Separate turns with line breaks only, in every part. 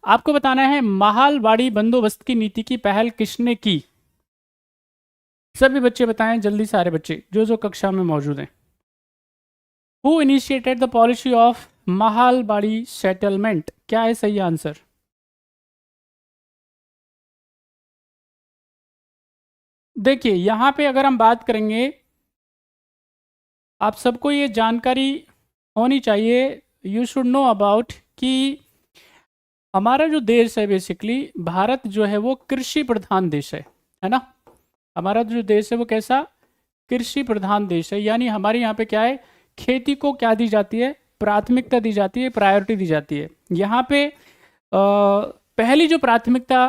आपको बताना है महालवाड़ी बंदोबस्त की नीति की पहल किसने की। सभी बच्चे बताएं जल्दी, सारे बच्चे जो जो कक्षा में मौजूद हैं। Who initiated the policy of Mahalwari settlement, क्या है सही आंसर? देखिए यहां पे अगर हम बात करेंगे, आप सबको ये जानकारी होनी चाहिए, यू शुड नो अबाउट कि हमारा जो देश है बेसिकली भारत जो है वो कृषि प्रधान देश है ना। हमारा जो देश है वो कैसा, कृषि प्रधान देश है। यानी हमारे यहाँ पे क्या है, खेती को क्या दी जाती है, प्राथमिकता दी जाती है, प्रायोरिटी दी जाती है। यहाँ पे पहली जो प्राथमिकता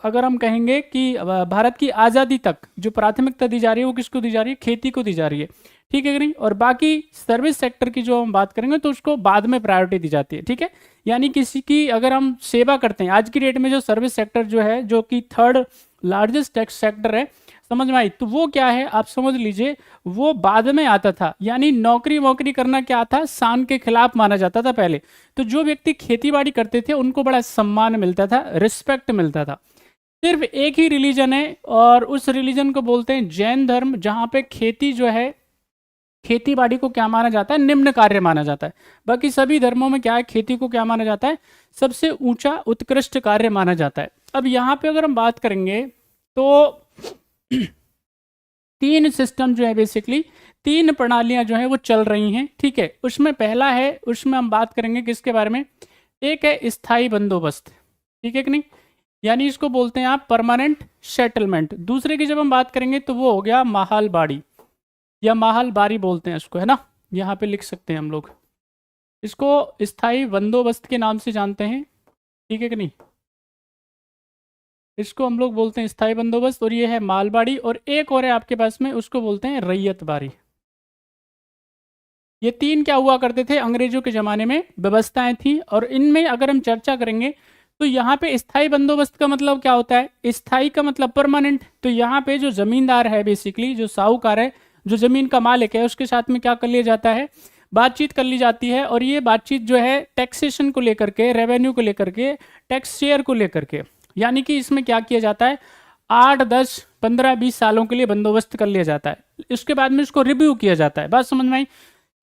अगर हम कहेंगे कि भारत की आज़ादी तक जो प्राथमिकता दी जा रही है वो किसको दी जा रही है, खेती को दी जा रही है, ठीक है कि नहीं। और बाकी सर्विस सेक्टर की जो हम बात करेंगे तो उसको बाद में प्रायोरिटी दी जाती है, ठीक है। यानी किसी की अगर हम सेवा करते हैं, आज की डेट में जो सर्विस सेक्टर जो है जो कि थर्ड लार्जेस्ट टैक्स सेक्टर है, समझ में आई, तो वो क्या है आप समझ लीजिए, वो बाद में आता था। यानी नौकरी वोकरी करना क्या था, शान के खिलाफ माना जाता था पहले। तो जो व्यक्ति खेती बाड़ी करते थे उनको बड़ा सम्मान मिलता था, रिस्पेक्ट मिलता था। सिर्फ एक ही रिलीजन है और उस रिलीजन को बोलते हैं जैन धर्म, जहां पे खेती जो है, खेती बाड़ी को क्या माना जाता है, निम्न कार्य माना जाता है। बाकी सभी धर्मों में क्या है, खेती को क्या माना जाता है, सबसे ऊंचा उत्कृष्ट कार्य माना जाता है। अब यहाँ पे अगर हम बात करेंगे तो तीन सिस्टम जो है बेसिकली, तीन प्रणालियां जो है वो चल रही हैं, ठीक है। उसमें पहला है, उसमें हम बात करेंगे किसके बारे में, एक है स्थायी बंदोबस्त, ठीक है कि नहीं, यानी इसको बोलते हैं आप परमानेंट सेटलमेंट। दूसरे की जब हम बात करेंगे तो वो हो गया महालबाड़ी या महालबारी बोलते हैं इसको, है ना, यहाँ पे लिख सकते हैं हम लोग इसको स्थायी बंदोबस्त के नाम से जानते हैं, ठीक है कि नहीं। इसको हम लोग बोलते हैं स्थायी बंदोबस्त, और ये है मालबाड़ी, और एक और है आपके पास में उसको बोलते हैं रैयत बारी। ये तीन क्या हुआ करते थे, अंग्रेजों के ज़माने में व्यवस्थाएं थी। और इनमें अगर हम चर्चा करेंगे तो यहाँ पे स्थायी बंदोबस्त का मतलब क्या होता है, स्थायी का मतलब परमानेंट। तो यहाँ पे जो जमींदार है बेसिकली, जो साहूकार है, जो जमीन का मालिक है, उसके साथ में क्या कर लिया जाता है, बातचीत कर ली जाती है। और ये बातचीत जो है टैक्सेशन को लेकर के, रेवेन्यू को लेकर के, टैक्स शेयर को लेकर के, यानी कि इसमें क्या किया जाता है, 8 10 15 20 सालों के लिए बंदोबस्त कर लिया जाता है। इसके बाद में इसको रिव्यू किया जाता है। बात समझ में आई?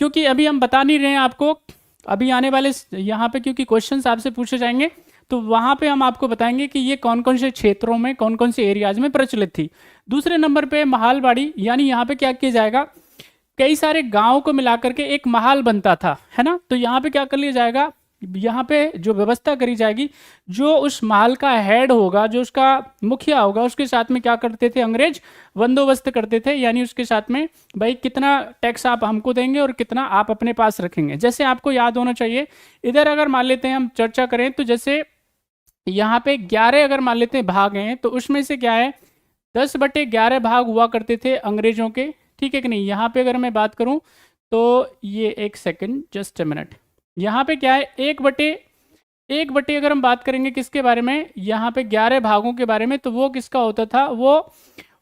क्योंकि अभी हम बता नहीं रहे हैं आपको, अभी आने वाले यहाँ पे क्योंकि क्वेश्चंस आपसे पूछे जाएंगे तो वहां पे हम आपको बताएंगे कि ये कौन कौन से क्षेत्रों में, कौन कौन से एरियाज में प्रचलित थी। दूसरे नंबर पे महालबाड़ी, यानी यहाँ पे क्या किया जाएगा, कई सारे गांव को मिलाकर के एक महाल बनता था, है ना। तो यहाँ पे क्या कर लिया जाएगा, यहाँ पे जो व्यवस्था करी जाएगी, जो उस महल का हेड होगा, जो उसका मुखिया होगा, उसके साथ में क्या करते थे अंग्रेज, बंदोबस्त करते थे। यानी उसके साथ में भाई कितना टैक्स आप हमको देंगे और कितना आप अपने पास रखेंगे। जैसे आपको याद होना चाहिए, इधर अगर मान लेते हैं हम चर्चा करें तो जैसे यहाँ पे 11 अगर मान लेते हैं भाग हैं, तो उसमें से क्या है 10/11 भाग हुआ करते थे अंग्रेजों के, ठीक है कि नहीं। यहाँ पे अगर मैं बात करूँ तो ये एक सेकंड, जस्ट अ मिनट, यहाँ पे क्या है 1/1 अगर हम बात करेंगे किसके बारे में, यहाँ पे 11 भागों के बारे में, तो वो किसका होता था, वो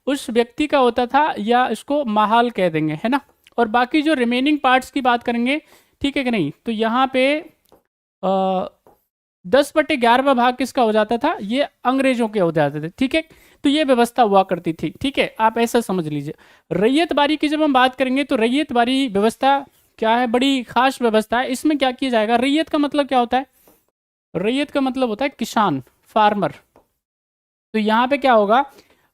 उस व्यक्ति का होता था, या इसको महाल कह देंगे, है ना। और बाकी जो रिमेनिंग पार्ट्स की बात करेंगे, ठीक है कि नहीं, तो यहाँ पे 10/11वां भाग किसका हो जाता था, ये अंग्रेजों के हो जाते थे, ठीक है। तो ये व्यवस्था हुआ करती थी, ठीक है, आप ऐसा समझ लीजिए। रैयत बारी की जब हम बात करेंगे तो रैयत बारी व्यवस्था क्या है, बड़ी खास व्यवस्था है। इसमें क्या किया जाएगा, रैयत का मतलब क्या होता है, रैयत का मतलब होता है किसान, फार्मर। तो यहाँ पे क्या होगा,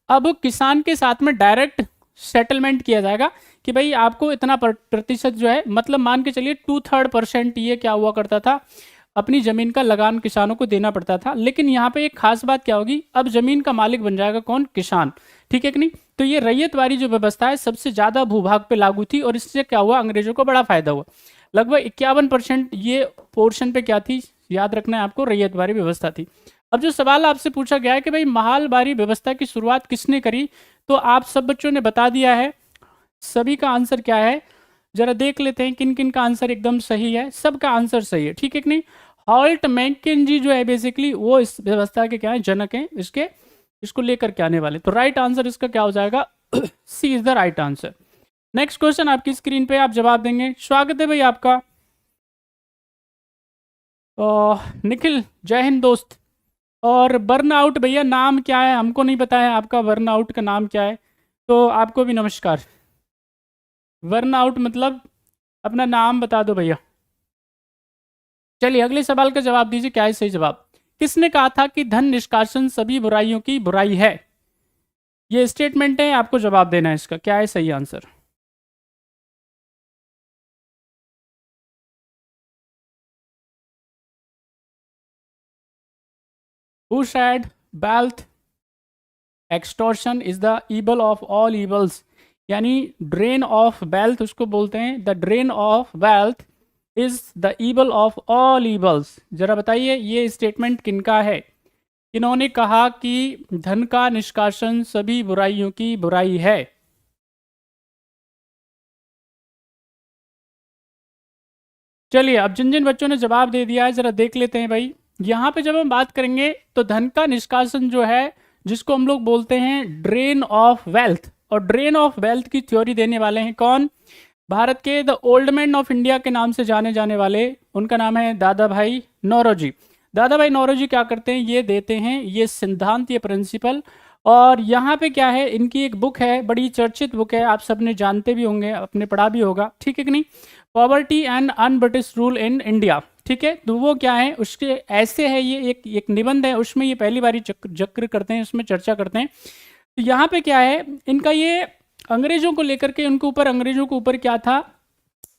अब किसान के साथ में डायरेक्ट सेटलमेंट किया जाएगा कि भाई आपको इतना प्रतिशत जो है, मतलब मान के चलिए 2/3% ये क्या हुआ करता था, अपनी जमीन का लगान किसानों को देना पड़ता था। लेकिन यहाँ पे एक खास बात क्या होगी, अब जमीन का मालिक बन जाएगा कौन, किसान, ठीक है कि नहीं। तो ये रैयत वाली जो व्यवस्था है सबसे ज्यादा भूभाग पे लागू थी, और इससे क्या हुआ, अंग्रेजों को बड़ा फायदा हुआ। लगभग 51% ये पोर्शन पे क्या थी, याद रखना है आपको, रैयत वाली व्यवस्था थी। अब जो सवाल आपसे पूछा गया है कि भाई महालबारी व्यवस्था की शुरुआत किसने करी, तो आप सब बच्चों ने बता दिया है। सभी का आंसर क्या है, जरा देख लेते हैं किन किन का आंसर एकदम सही है। सबका आंसर सही है, ठीक है कि नहीं। हॉल्ट मैकेंजी जो है बेसिकली वो इस व्यवस्था के क्या है, जनक हैं, इसको लेकर के आने वाले। तो राइट आंसर इसका क्या हो जाएगा, C is the right answer. Next question आपकी स्क्रीन पे आप जवाब देंगे। स्वागत है भाई आपका। निखिल जय हिंद दोस्त। और बर्नआउट भैया नाम क्या है, हमको नहीं पता है आपका बर्नआउट का नाम क्या है, तो आपको भी नमस्कार। बर्नआउट मतलब अपना नाम बता दो भैया। चलिए अगले सवाल का जवाब दीजिए, क्या है सही जवाब। किसने कहा था कि धन निष्कासन सभी बुराइयों की बुराई है? ये स्टेटमेंट है, आपको जवाब देना है इसका, क्या है सही answer. Who said wealth extortion is the evil of all evils? यानी ड्रेन ऑफ वेल्थ उसको बोलते हैं, the drain of wealth is the evil of all evils. जरा बताइए ये स्टेटमेंट किनका है, इन्होंने कहा कि धन का निष्कासन सभी बुराइयों की बुराई है। चलिए अब जिन जिन बच्चों ने जवाब दे दिया है जरा देख लेते हैं भाई। यहाँ पे जब हम बात करेंगे तो धन का निष्कासन जो है, जिसको हम लोग बोलते हैं ड्रेन ऑफ वेल्थ, और ड्रेन ऑफ वेल्थ की थ्योरी देने वाले हैं कौन? भारत के the old man of India के नाम से जाने जाने वाले, उनका नाम है दादा भाई नौरोजी। दादा भाई नौरोजी क्या करते हैं, ये देते हैं ये सिद्धांत, ये प्रिंसिपल। और यहाँ पे क्या है, इनकी एक बुक है, बड़ी चर्चित बुक है, आप सबने जानते भी होंगे, आपने पढ़ा भी होगा, ठीक है कि नहीं, poverty and un-British rule in India. ठीक है, तो वो क्या है, उसके ऐसे है, ये एक निबंध है, उसमें ये पहली बारी जिक्र करते हैं, उसमें चर्चा करते हैं। तो यहाँ पे क्या है इनका, ये अंग्रेजों को लेकर के, उनके ऊपर, अंग्रेजों के ऊपर क्या था,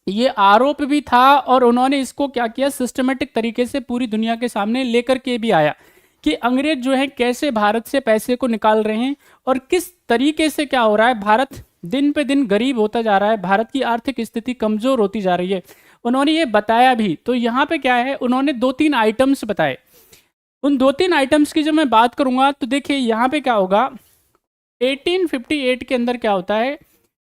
ये आरोप भी था, और उन्होंने इसको क्या किया, सिस्टमेटिक तरीके से पूरी दुनिया के सामने लेकर के भी आया कि अंग्रेज जो है कैसे भारत से पैसे को निकाल रहे हैं, और किस तरीके से क्या हो रहा है, भारत दिन पे दिन गरीब होता जा रहा है, भारत की आर्थिक स्थिति कमजोर होती जा रही है, उन्होंने ये बताया भी। तो यहाँ पे क्या है, उन्होंने 2-3 आइटम्स बताए। उन 2-3 आइटम्स की जब मैं बात करूंगा तो देखिए यहाँ पे क्या होगा, 1858 के अंदर क्या होता है,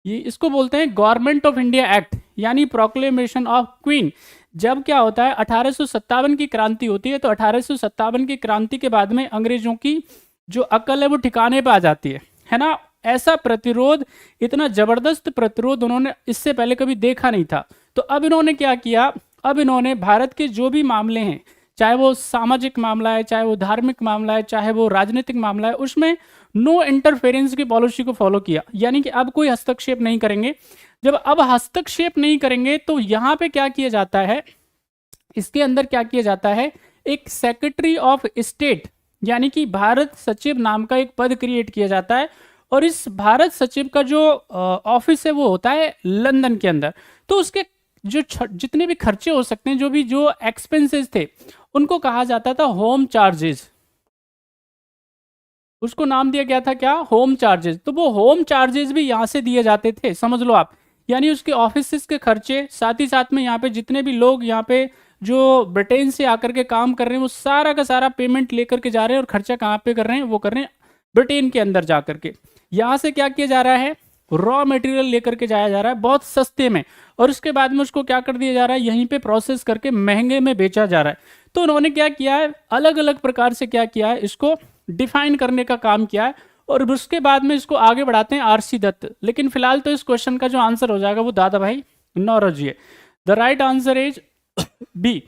ये इसको बोलते हैं गवर्नमेंट ऑफ इंडिया एक्ट, यानी प्रोक्लेमेशन ऑफ क्वीन। जब क्या होता है 1857 की क्रांति होती है, तो 1857 की क्रांति के बाद में अंग्रेजों की जो अकल है वो ठिकाने पे आ जाती है ना। ऐसा प्रतिरोध, इतना जबरदस्त प्रतिरोध उन्होंने इससे पहले कभी देखा नहीं था। तो अब इन्होंने क्या किया, अब इन्होंने भारत के जो भी मामले हैं, चाहे वो सामाजिक मामला है, चाहे वो धार्मिक मामला है, चाहे वो राजनीतिक मामला है, उसमें नो इंटरफेरेंस की पॉलिसी को फॉलो किया, यानी कि अब कोई हस्तक्षेप नहीं करेंगे। जब अब हस्तक्षेप नहीं करेंगे तो यहाँ पे क्या किया जाता है, इसके अंदर क्या किया जाता है, एक सेक्रेटरी ऑफ स्टेट यानी कि भारत सचिव नाम का एक पद क्रिएट किया जाता है, और इस भारत सचिव का जो ऑफिस है वो होता है लंदन के अंदर। तो उसके जो जितने भी खर्चे हो सकते हैं, जो एक्सपेंसेस थे, उनको कहा जाता था होम चार्जेस। उसको नाम दिया गया था क्या, होम चार्जेस। तो वो होम चार्जेस भी यहाँ से दिए जाते थे, समझ लो आप, यानी उसके ऑफिस के खर्चे, साथ ही साथ में यहाँ पे जितने भी लोग यहाँ पे जो ब्रिटेन से आकर के काम कर रहे हैं, वो सारा का सारा पेमेंट लेकर के जा रहे हैं, और खर्चा कहाँ पे कर रहे हैं, वो कर रहे हैं ब्रिटेन के अंदर जा करके। यहाँ से क्या किया जा रहा है, रॉ मटेरियल लेकर के जाया जा रहा है बहुत सस्ते में, और उसके बाद में उसको क्या कर दिया जा रहा है, यहीं पे प्रोसेस करके महंगे में बेचा जा रहा है। तो उन्होंने क्या किया है, अलग अलग प्रकार से क्या किया है, इसको डिफाइन करने का काम किया है, और उसके बाद में इसको आगे बढ़ाते हैं आरसी दत्त। लेकिन फिलहाल तो इस क्वेश्चन का जो आंसर हो जाएगा वो दादा भाई नौरोजी है। The right answer is B.